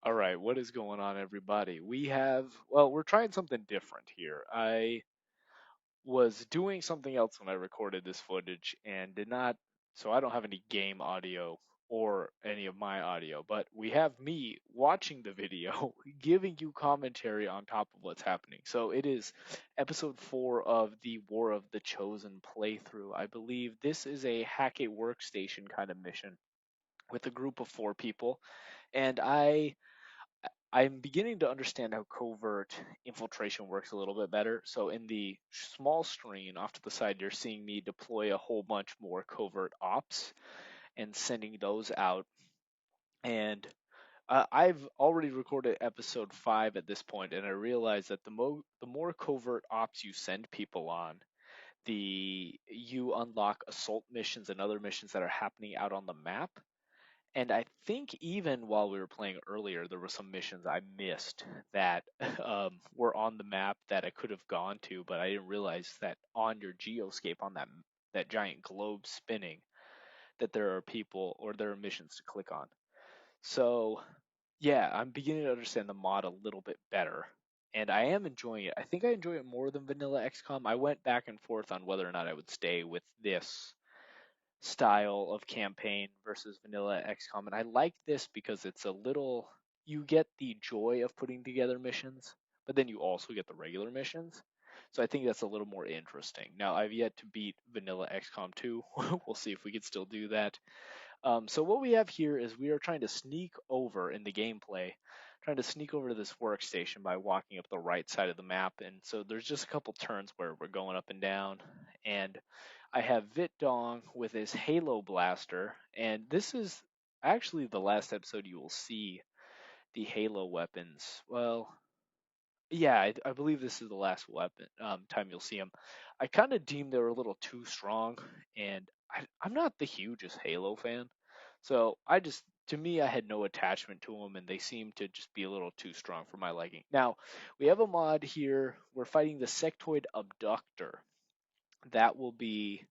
All right, what is going on, everybody? We're trying something different here. I was doing something else when I recorded this footage and did not, so I don't have any game audio or any of my audio, but we have me watching the video, giving you commentary on top of what's happening. So it is episode 4 of the War of the Chosen playthrough. I believe this is a hack a workstation kind of mission with a group of 4 people, and I'm beginning to understand how covert infiltration works a little bit better. So in the small screen off to the side, you're seeing me deploy a whole bunch more covert ops and sending those out. And I've already recorded episode 5 at this point, and I realize that the more covert ops you send people on, the you unlock assault missions and other missions that are happening out on the map. And I think even while we were playing earlier, there were some missions I missed that were on the map that I could have gone to, but I didn't realize that on your geoscape, on that giant globe spinning, that there are people or there are missions to click on. So yeah, I'm beginning to understand the mod a little bit better, and I am enjoying it. I think I enjoy it more than vanilla XCOM. I went back and forth on whether or not I would stay with this style of campaign versus vanilla XCOM. And I like this because it's a little, you get the joy of putting together missions, but then you also get the regular missions. So I think that's a little more interesting. Now, I've yet to beat vanilla XCOM 2. We'll see if we can still do that. So what we have here is we are trying to sneak over in the gameplay, trying to sneak over to this workstation by walking up the right side of the map. And so there's just a couple turns where we're going up and down. And I have Vit Dong with his Halo Blaster. And this is actually the last episode you will see the Halo weapons. Well, yeah, I believe this is the last weapon time you'll see them. I kind of deemed they were a little too strong, and I'm not the hugest Halo fan, so to me, I had no attachment to them, and they seem to just be a little too strong for my liking. Now, we have a mod here. We're fighting the Sectoid Abductor. That will be.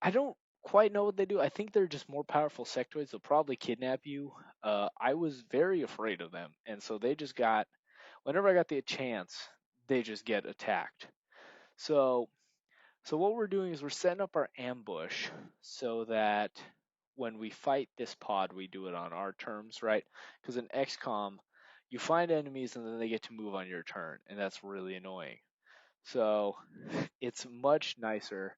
I don't quite know what they do. I think they're just more powerful sectoids. They'll probably kidnap you. I was very afraid of them, and so they just got whenever I got the chance, they just get attacked. So, so what we're doing is we're setting up our ambush so that when we fight this pod, we do it on our terms, right? Because in XCOM, you find enemies and then they get to move on your turn, and that's really annoying. So, it's much nicer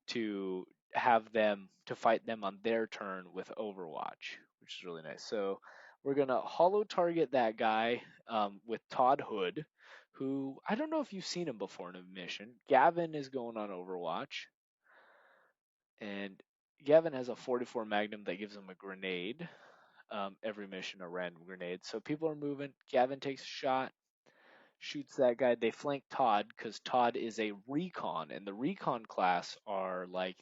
to have them to fight them on their turn with Overwatch, which is really nice. So we're gonna hollow target that guy with Todd Hood, who I don't know if you've seen him before in a mission. Gavin is going on Overwatch, and Gavin has a 44 Magnum that gives him a grenade. Every mission a random grenade. So people are moving. Gavin takes a shot, shoots that guy. They flank Todd because Todd is a recon, and the recon class are like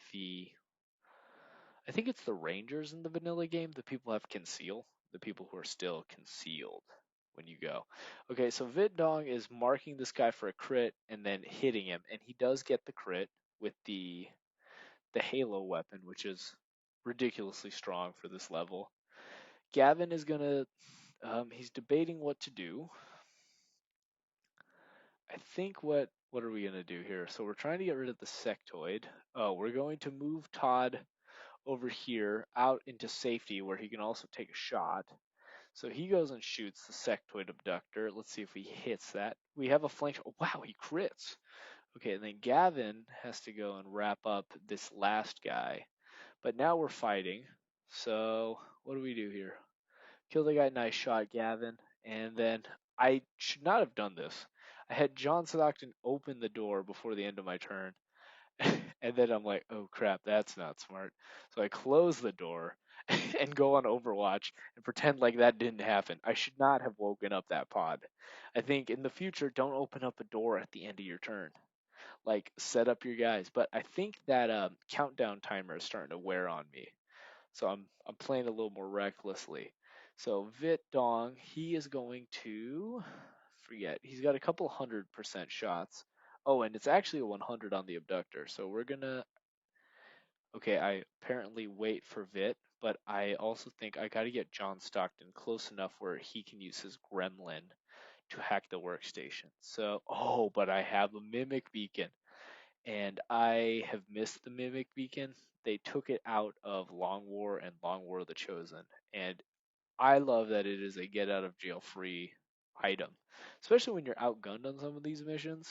I think it's the Rangers in the vanilla game. The people have conceal. The people who are still concealed when you go. Okay, so Vit Dong is marking this guy for a crit and then hitting him, and he does get the crit with the Halo weapon, which is ridiculously strong for this level. Gavin is gonna he's debating what to do. I think what are we gonna do here? So we're trying to get rid of the sectoid. Oh, we're going to move Todd over here out into safety where he can also take a shot. So he goes and shoots the sectoid abductor. Let's see if he hits that. We have a flank. Oh, wow, he crits. Okay, and then Gavin has to go and wrap up this last guy. But now we're fighting. So what do we do here? Kill the guy, nice shot, Gavin. And then I should not have done this. I had John Stockton open the door before the end of my turn. And then I'm like, oh crap, that's not smart. So I close the door and go on Overwatch and pretend like that didn't happen. I should not have woken up that pod. I think in the future, don't open up a door at the end of your turn. Like, set up your guys. But I think that countdown timer is starting to wear on me. So I'm playing a little more recklessly. So Vit Dong, he is going to forget. He's got a couple 100% shots. Oh, and it's actually a 100 on the abductor. So we're gonna okay, I apparently wait for Vit, but I also think I got to get John Stockton close enough where he can use his gremlin to hack the workstation. So, oh, but I have a mimic beacon, and I have missed the mimic beacon. They took it out of Long War and Long War of the Chosen, and I love that it is a get out of jail free item, especially when you're outgunned on some of these missions.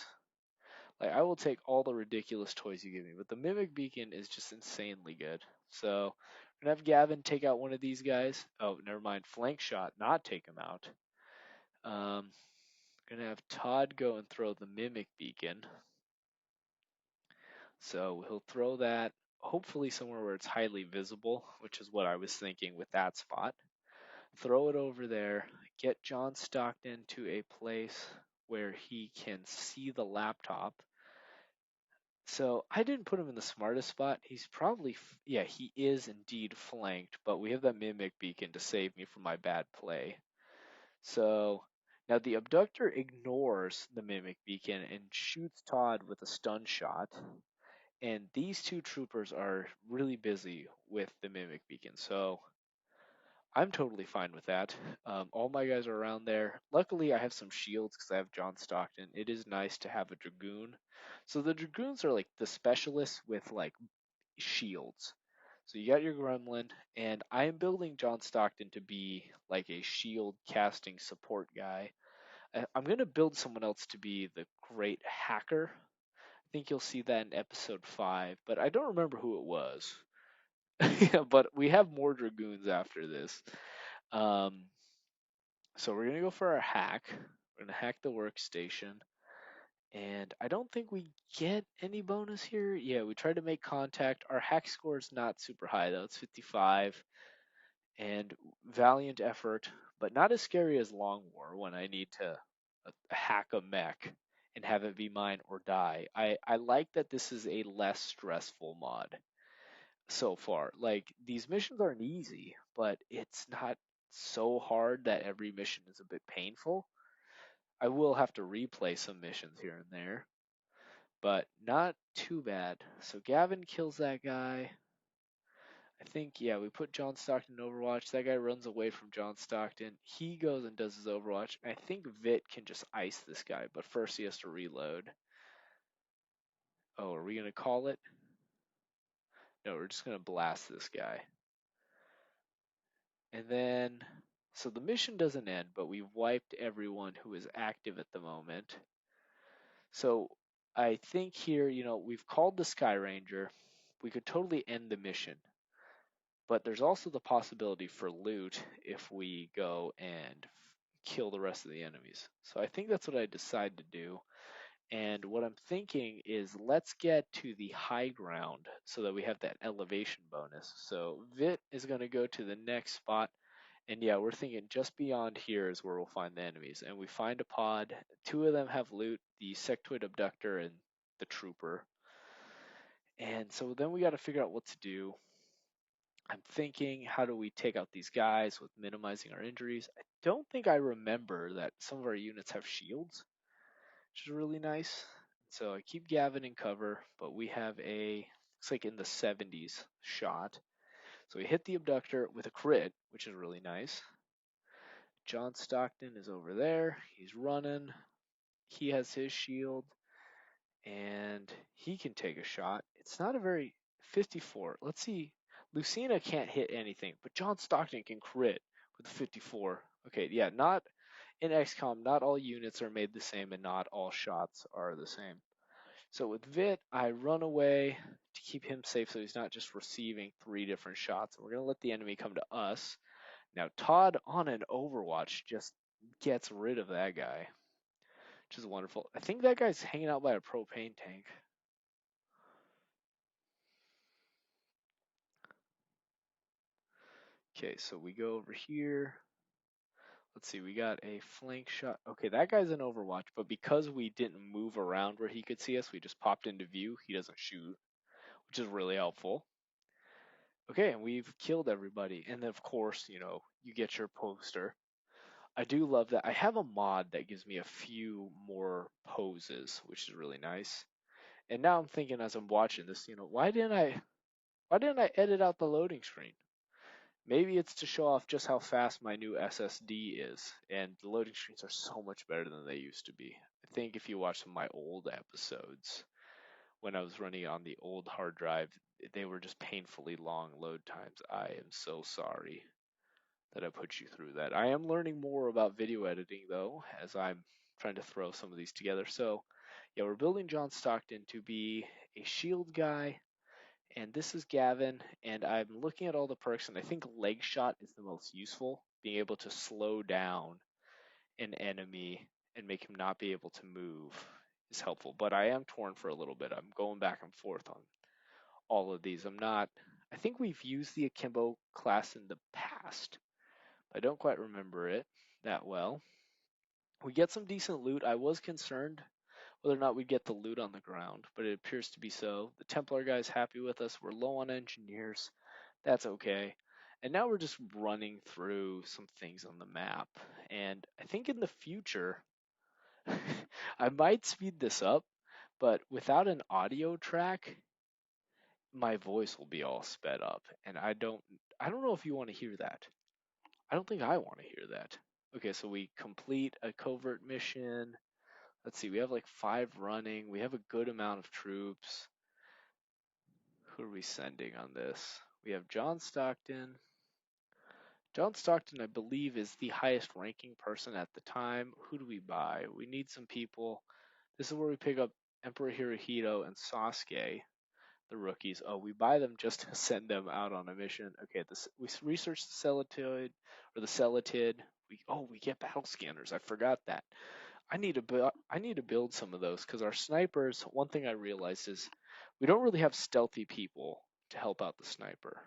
Like I will take all the ridiculous toys you give me, but the Mimic Beacon is just insanely good. So we're gonna have Gavin take out one of these guys. Oh, never mind, flank shot, not take him out. Gonna have Todd go and throw the Mimic Beacon. So he'll throw that hopefully somewhere where it's highly visible, which is what I was thinking with that spot. Throw it over there, get John Stockton to a place where he can see the laptop. So I didn't put him in the smartest spot. He's probably, yeah, he is indeed flanked, but we have that mimic beacon to save me from my bad play. So now the abductor ignores the mimic beacon and shoots Todd with a stun shot. And these two troopers are really busy with the mimic beacon. So I'm totally fine with that. All my guys are around there. Luckily, I have some shields because I have John Stockton. It is nice to have a dragoon. So the dragoons are like the specialists with like shields. So you got your gremlin, and I am building John Stockton to be like a shield casting support guy. I'm gonna build someone else to be the great hacker. I think you'll see that in episode 5, but I don't remember who it was. But we have more dragoons after this. Um, so we're gonna go for our hack. We're gonna hack the workstation. And I don't think we get any bonus here. Yeah, we tried to make contact. Our hack score is not super high though. It's 55. And valiant effort, but not as scary as Long War when I need to hack a mech and have it be mine or die. I like that this is a less stressful mod so far. Like these missions aren't easy, but it's not so hard that every mission is a bit painful. I will have to replay some missions here and there, but not too bad. So Gavin kills that guy. I think, yeah, we put John Stockton in Overwatch. That guy runs away from John Stockton. He goes and does his Overwatch. I think Vit can just ice this guy, but first he has to reload. Oh, are we going to call it? No, we're just going to blast this guy. And then, so the mission doesn't end, but we've wiped everyone who is active at the moment. So I think here, we've called the Sky Ranger. We could totally end the mission. But there's also the possibility for loot if we go and kill the rest of the enemies. So I think that's what I decide to do. And what I'm thinking is let's get to the high ground so that we have that elevation bonus. So Vit is going to go to the next spot. And yeah, we're thinking just beyond here is where we'll find the enemies. And we find a pod. 2 of them have loot, the Sectoid Abductor and the Trooper. And so then we got to figure out what to do. I'm thinking, how do we take out these guys with minimizing our injuries? I don't think I remember that some of our units have shields, which is really nice. So I keep Gavin in cover, but we have looks like in the 70s shot. So we hit the abductor with a crit, which is really nice. John Stockton is over there. He's running. He has his shield, and he can take a shot. It's not a very 54. Let's see. Lucina can't hit anything, but John Stockton can crit with a 54. Okay, yeah, not in XCOM, not all units are made the same and not all shots are the same. So with Vit, I run away to keep him safe so he's not just receiving 3 different shots. We're going to let the enemy come to us. Now, Todd on an Overwatch just gets rid of that guy, which is wonderful. I think that guy's hanging out by a propane tank. Okay, so we go over here. Let's see, we got a flank shot. Okay, that guy's in Overwatch, but because we didn't move around where he could see us, we just popped into view. He doesn't shoot, which is really helpful. Okay, and we've killed everybody. And then, of course, you get your poster. I do love that. I have a mod that gives me a few more poses, which is really nice. And now I'm thinking as I'm watching this, why didn't I edit out the loading screen? Maybe it's to show off just how fast my new SSD is, and the loading screens are so much better than they used to be. I think if you watch some of my old episodes, when I was running on the old hard drive, they were just painfully long load times. I am so sorry that I put you through that. I am learning more about video editing though, as I'm trying to throw some of these together. So, yeah, we're building John Stockton to be a shield guy, and this is Gavin, and I'm looking at all the perks, and I think leg shot is the most useful. Being able to slow down an enemy and make him not be able to move is helpful. But I am torn for a little bit. I'm going back and forth on all of these. I'm not. I think we've used the Akimbo class in the past. I don't quite remember it that well. We get some decent loot. I was concerned whether or not we'd get the loot on the ground, but it appears to be so. The Templar guy's happy with us. We're low on engineers. That's okay. And now we're just running through some things on the map. And I think in the future, I might speed this up, but without an audio track, my voice will be all sped up. And I don't know if you want to hear that. I don't think I want to hear that. Okay, so we complete a covert mission. Let's see, we have like 5 running. We have a good amount of troops. Who are we sending on this? We have John Stockton. John Stockton, I believe, is the highest ranking person at the time. Who do we buy? We need some people. This is where we pick up Emperor Hirohito and Sasuke, the rookies. Oh, we buy them just to send them out on a mission. Okay, we research the Celitoid or the Celatid. We get battle scanners. I forgot that. I need to build some of those because our snipers. One thing I realized is we don't really have stealthy people to help out the sniper.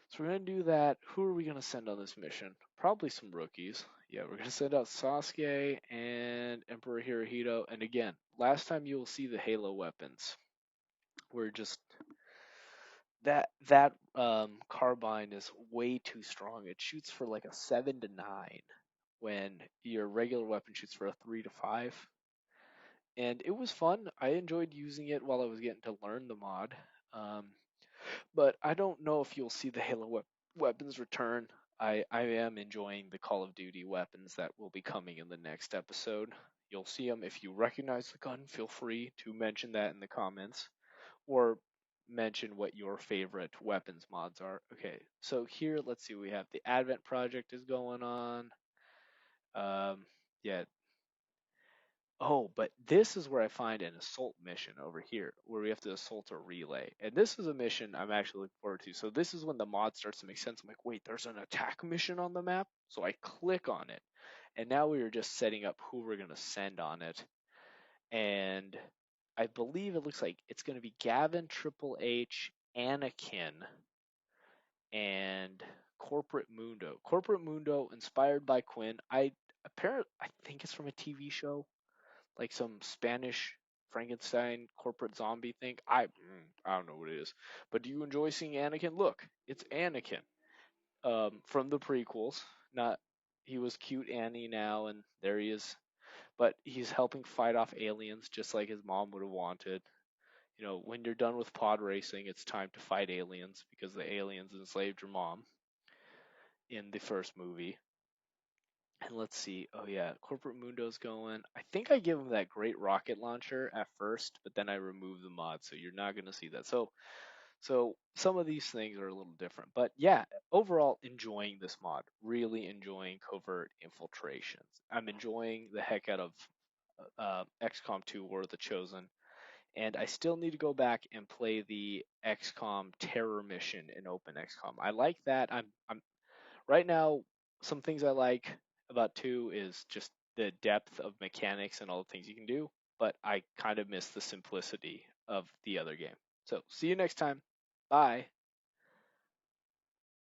So we're gonna do that. Who are we gonna send on this mission? Probably some rookies. Yeah, we're gonna send out Sasuke and Emperor Hirohito. And again, last time you will see the Halo weapons. We're just that carbine is way too strong. It shoots for like a 7 to 9 when your regular weapon shoots for a 3 to 5. And it was fun. I enjoyed using it while I was getting to learn the mod. Um, but I don't know if you'll see the Halo weapons return. I am enjoying the Call of Duty weapons that will be coming in the next episode. You'll see them. If you recognize the gun, feel free to mention that in the comments or mention what your favorite weapons mods are. Okay, so here, let's see, we have the Advent project is going on. Yeah. Oh, but this is where I find an assault mission over here, where we have to assault a relay. And this is a mission I'm actually looking forward to. So this is when the mod starts to make sense. I'm like, wait, there's an attack mission on the map? So I click on it. And now we are just setting up who we're going to send on it. And I believe it looks like it's going to be Gavin, Triple H, Anakin, and Corporate Mundo. Corporate Mundo, inspired by Quinn. I think it's from a TV show, like some Spanish Frankenstein corporate zombie thing. I don't know what it is. But do you enjoy seeing Anakin? Look, it's Anakin from the prequels. Not he was cute Annie now, and there he is. But he's helping fight off aliens, just like his mom would have wanted. You know, when you're done with pod racing, it's time to fight aliens because the aliens enslaved your mom in the first movie. And let's see. Oh yeah, Corporate Mundo's going. I think I give him that great rocket launcher at first, but then I remove the mod, so you're not gonna see that. So some of these things are a little different. But yeah, overall enjoying this mod. Really enjoying covert infiltrations. I'm enjoying the heck out of XCOM 2 War of the Chosen. And I still need to go back and play the XCOM Terror mission in Open XCOM. I like that. I'm right now, some things I like about 2 is just the depth of mechanics and all the things you can do, but I kind of miss the simplicity of the other game. So, see you next time. Bye.